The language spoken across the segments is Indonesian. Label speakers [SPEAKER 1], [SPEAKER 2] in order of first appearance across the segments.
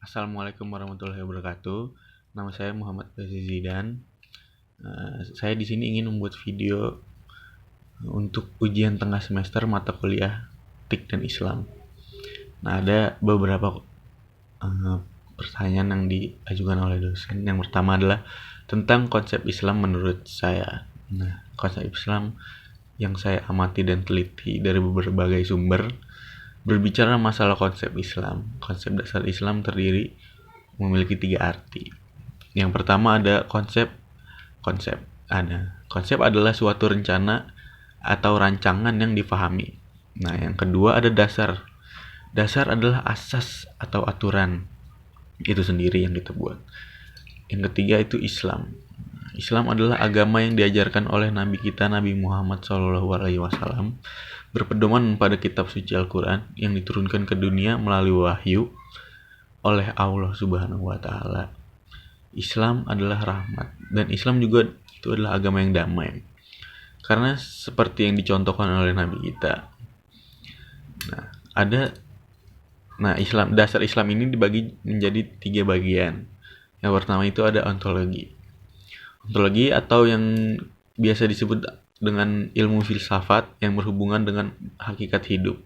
[SPEAKER 1] Assalamualaikum warahmatullahi wabarakatuh. Nama saya Muhammad Faisal Zidan. Saya di sini ingin membuat video untuk ujian tengah semester mata kuliah TIK dan Islam. Nah, ada beberapa pertanyaan yang diajukan oleh dosen. Yang pertama adalah tentang konsep Islam menurut saya. Nah, konsep Islam yang saya amati dan teliti dari berbagai sumber berbicara masalah konsep Islam. Konsep dasar Islam memiliki 3 arti. Yang pertama ada konsep. Konsep adalah suatu rencana atau rancangan yang difahami. Nah, yang kedua ada dasar. Dasar adalah asas atau aturan itu sendiri yang kita buat. Yang ketiga itu Islam. Islam adalah agama yang diajarkan oleh Nabi kita Nabi Muhammad SAW, berpedoman pada kitab suci Al-Quran yang diturunkan ke dunia melalui wahyu oleh Allah Subhanahu wa Ta'ala. Islam adalah rahmat, dan Islam juga itu adalah agama yang damai, karena seperti yang dicontohkan oleh Nabi kita. Islam, dasar Islam ini dibagi menjadi 3 bagian. Yang pertama itu ada ontologi. Ontologi atau yang biasa disebut dengan ilmu filsafat yang berhubungan dengan hakikat hidup.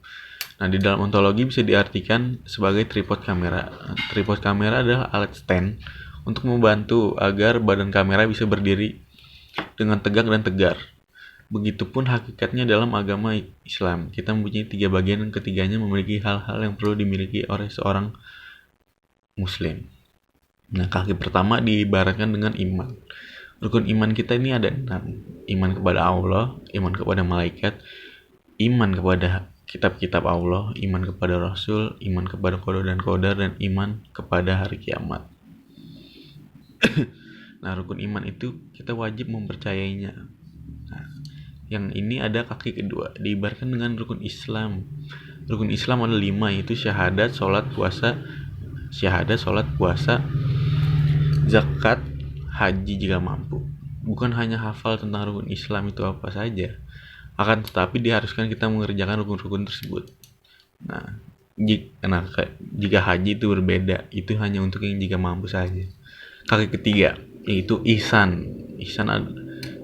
[SPEAKER 1] Nah, di dalam ontologi bisa diartikan sebagai tripod kamera. Tripod kamera adalah alat stand untuk membantu agar badan kamera bisa berdiri dengan tegak dan tegar. Begitupun hakikatnya dalam agama Islam. Kita mempunyai 3 bagian, yang ketiganya memiliki hal-hal yang perlu dimiliki oleh seorang muslim. Nah, kaki pertama diibaratkan dengan iman. Rukun iman kita ini ada 6. Iman kepada Allah, iman kepada malaikat, iman kepada kitab-kitab Allah, iman kepada Rasul, iman kepada qada dan qadar, dan iman kepada hari kiamat. Nah, rukun iman itu kita wajib mempercayainya. Nah, yang ini ada kaki kedua, diibaratkan dengan rukun Islam. Rukun Islam ada 5, yaitu syahadat, sholat, puasa, zakat, haji jika mampu. Bukan hanya hafal tentang rukun Islam itu apa saja, akan tetapi diharuskan kita mengerjakan rukun-rukun tersebut. Nah, jika haji itu berbeda, itu hanya untuk yang jika mampu saja. Kaki ketiga yaitu ihsan.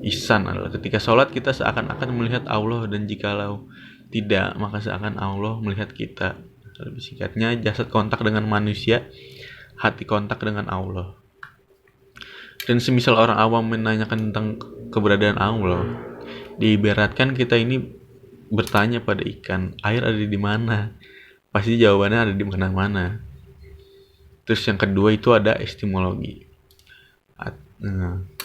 [SPEAKER 1] Ihsan adalah ketika sholat kita seakan-akan melihat Allah, dan jikalau tidak, maka seakan Allah melihat kita. Lebih singkatnya, jasad kontak dengan manusia, hati kontak dengan Allah. Dan semisal orang awam menanyakan tentang keberadaan Allah, diibaratkan kita ini bertanya pada ikan, air ada di mana? Pasti jawabannya ada di mana-mana. Terus yang kedua itu ada epistemologi.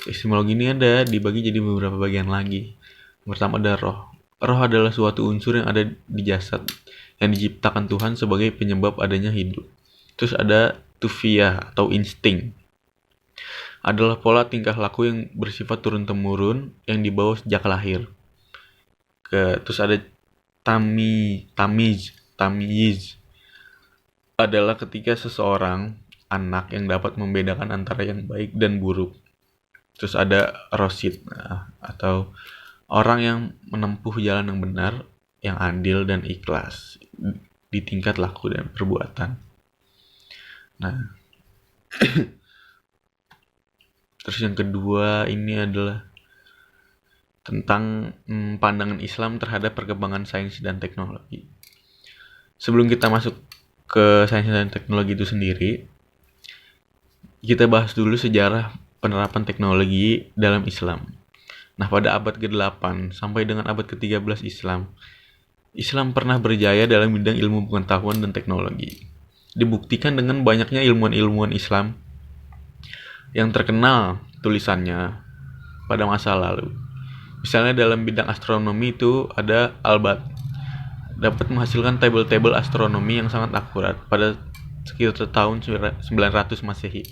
[SPEAKER 1] Epistemologi ini dibagi jadi beberapa bagian lagi. Yang pertama ada roh. Roh adalah suatu unsur yang ada di jasad, yang diciptakan Tuhan sebagai penyebab adanya hidup. Terus ada tufiyah atau insting. Adalah pola tingkah laku yang bersifat turun-temurun yang dibawa sejak lahir. Terus ada tamyiz adalah ketika seseorang anak yang dapat membedakan antara yang baik dan buruk. Terus ada rosid, atau orang yang menempuh jalan yang benar, yang adil dan ikhlas di tingkat laku dan perbuatan. Nah, terus yang kedua ini adalah tentang pandangan Islam terhadap perkembangan sains dan teknologi. Sebelum kita masuk ke sains dan teknologi itu sendiri, kita bahas dulu sejarah penerapan teknologi dalam Islam. Nah, pada abad ke-8 sampai dengan abad ke-13 Islam pernah berjaya dalam bidang ilmu pengetahuan dan teknologi. Dibuktikan dengan banyaknya ilmuwan-ilmuwan Islam yang terkenal tulisannya pada masa lalu. Misalnya dalam bidang astronomi itu ada Al-Bat, dapat menghasilkan tabel-tabel astronomi yang sangat akurat pada sekitar tahun 900 Masehi.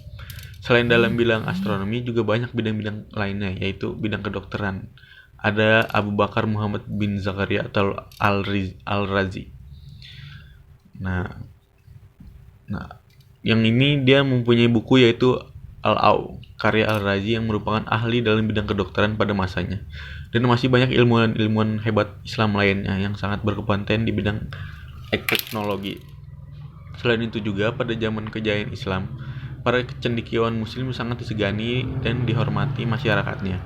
[SPEAKER 1] Selain dalam bidang astronomi, juga banyak bidang-bidang lainnya, yaitu bidang kedokteran. Ada Abu Bakar Muhammad bin Zakaria atau Al-Razi. Nah, yang ini dia mempunyai buku yaitu Al-Aw, karya Al-Razi yang merupakan ahli dalam bidang kedokteran pada masanya. Dan masih banyak ilmuwan hebat Islam lainnya yang sangat berkompeten di bidang teknologi. Selain itu juga pada zaman kejayaan Islam, para cendekiawan muslim sangat disegani dan dihormati masyarakatnya.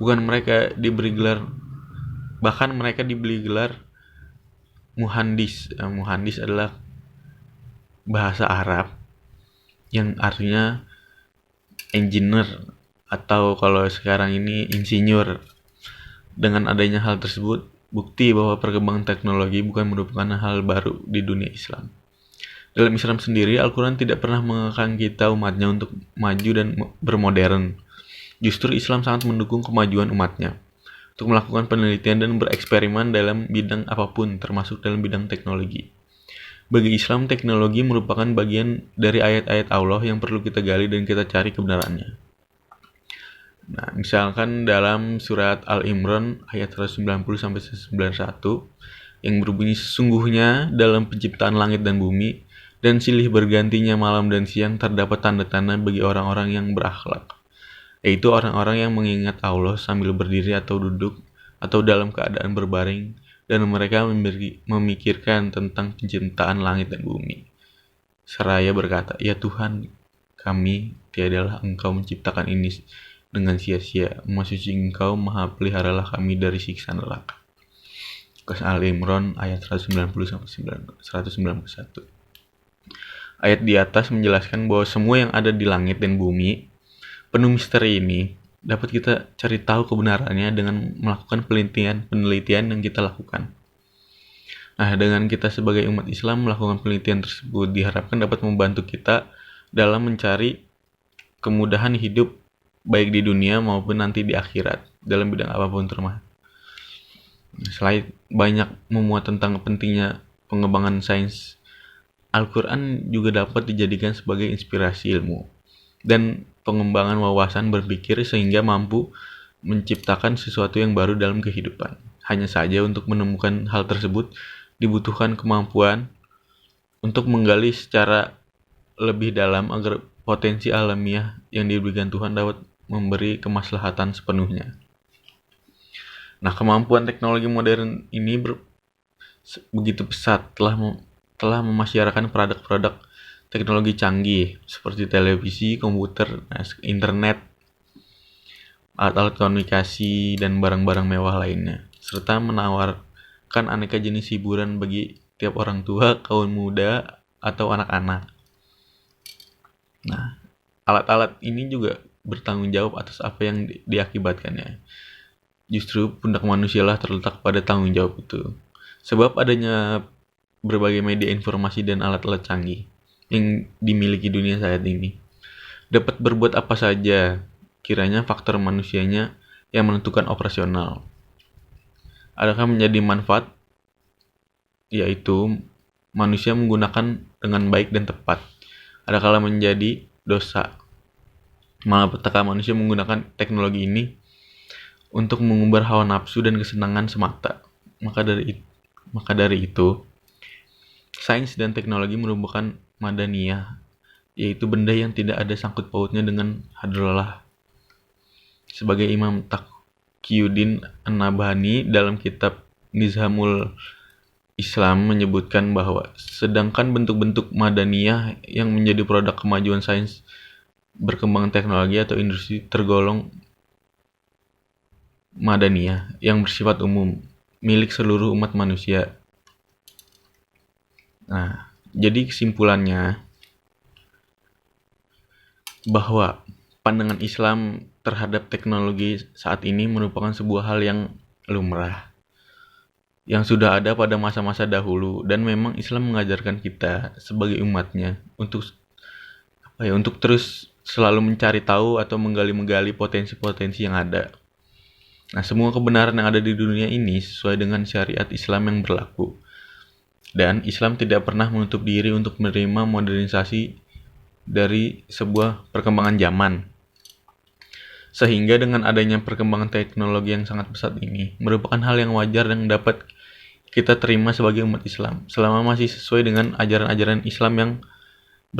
[SPEAKER 1] Bahkan mereka diberi gelar muhandis. Muhandis adalah bahasa Arab yang artinya engineer, atau kalau sekarang ini insinyur. Dengan adanya hal tersebut, bukti bahwa perkembangan teknologi bukan merupakan hal baru di dunia Islam. Dalam Islam sendiri, Al-Quran tidak pernah mengekang kita umatnya untuk maju dan bermodern. Justru Islam sangat mendukung kemajuan umatnya untuk melakukan penelitian dan bereksperimen dalam bidang apapun, termasuk dalam bidang teknologi. Bagi Islam, teknologi merupakan bagian dari ayat-ayat Allah yang perlu kita gali dan kita cari kebenarannya. Nah, misalkan dalam surat Al-Imran ayat 190-191 yang berbunyi, sesungguhnya dalam penciptaan langit dan bumi dan silih bergantinya malam dan siang terdapat tanda-tanda bagi orang-orang yang berakhlak, yaitu orang-orang yang mengingat Allah sambil berdiri atau duduk atau dalam keadaan berbaring, dan mereka memikirkan tentang penciptaan langit dan bumi. Seraya berkata, ya Tuhan kami, tiadalah Engkau menciptakan ini dengan sia-sia. Maha suci Engkau, Maha peliharalah kami dari siksa neraka. Al-Imran ayat 190-191. Ayat di atas menjelaskan bahwa semua yang ada di langit dan bumi penuh misteri ini dapat kita cari tahu kebenarannya dengan melakukan penelitian yang kita lakukan. Nah, dengan kita sebagai umat Islam melakukan penelitian tersebut diharapkan dapat membantu kita dalam mencari kemudahan hidup baik di dunia maupun nanti di akhirat dalam bidang apapun termasuk. Selain banyak memuat tentang pentingnya pengembangan sains, Al-Quran juga dapat dijadikan sebagai inspirasi ilmu dan pengembangan wawasan berpikir sehingga mampu menciptakan sesuatu yang baru dalam kehidupan. Hanya saja untuk menemukan hal tersebut dibutuhkan kemampuan untuk menggali secara lebih dalam agar potensi alamiah yang diberikan Tuhan dapat memberi kemaslahatan sepenuhnya. Nah, kemampuan teknologi modern ini begitu pesat telah memasyarakat produk-produk teknologi canggih seperti televisi, komputer, internet, alat-alat komunikasi, dan barang-barang mewah lainnya, serta menawarkan aneka jenis hiburan bagi tiap orang tua, kaum muda, atau anak-anak. Nah, alat-alat ini juga bertanggung jawab atas apa yang diakibatkannya. Justru pundak manusialah terletak pada tanggung jawab itu. Sebab adanya berbagai media informasi dan alat-alat canggih yang dimiliki dunia saat ini dapat berbuat apa saja, kiranya faktor manusianya yang menentukan operasional. Adakah menjadi manfaat, yaitu manusia menggunakan dengan baik dan tepat. Adakah menjadi dosa, malapetaka manusia menggunakan teknologi ini untuk mengumbar hawa nafsu dan kesenangan semata. Maka dari itu, sains dan teknologi merupakan madaniyah, yaitu benda yang tidak ada sangkut pautnya dengan hadrollah. Sebagai Imam Taqiyuddin An-Nabhani dalam kitab Nizamul Islam menyebutkan bahwa sedangkan bentuk-bentuk madaniyah yang menjadi produk kemajuan sains, berkembang teknologi atau industri tergolong madaniyah yang bersifat umum, milik seluruh umat manusia. Nah, jadi kesimpulannya bahwa pandangan Islam terhadap teknologi saat ini merupakan sebuah hal yang lumrah, yang sudah ada pada masa-masa dahulu, dan memang Islam mengajarkan kita sebagai umatnya untuk terus selalu mencari tahu atau menggali potensi-potensi yang ada. Nah, semua kebenaran yang ada di dunia ini sesuai dengan syariat Islam yang berlaku. Dan Islam tidak pernah menutup diri untuk menerima modernisasi dari sebuah perkembangan zaman. Sehingga dengan adanya perkembangan teknologi yang sangat pesat ini merupakan hal yang wajar yang dapat kita terima sebagai umat Islam selama masih sesuai dengan ajaran-ajaran Islam yang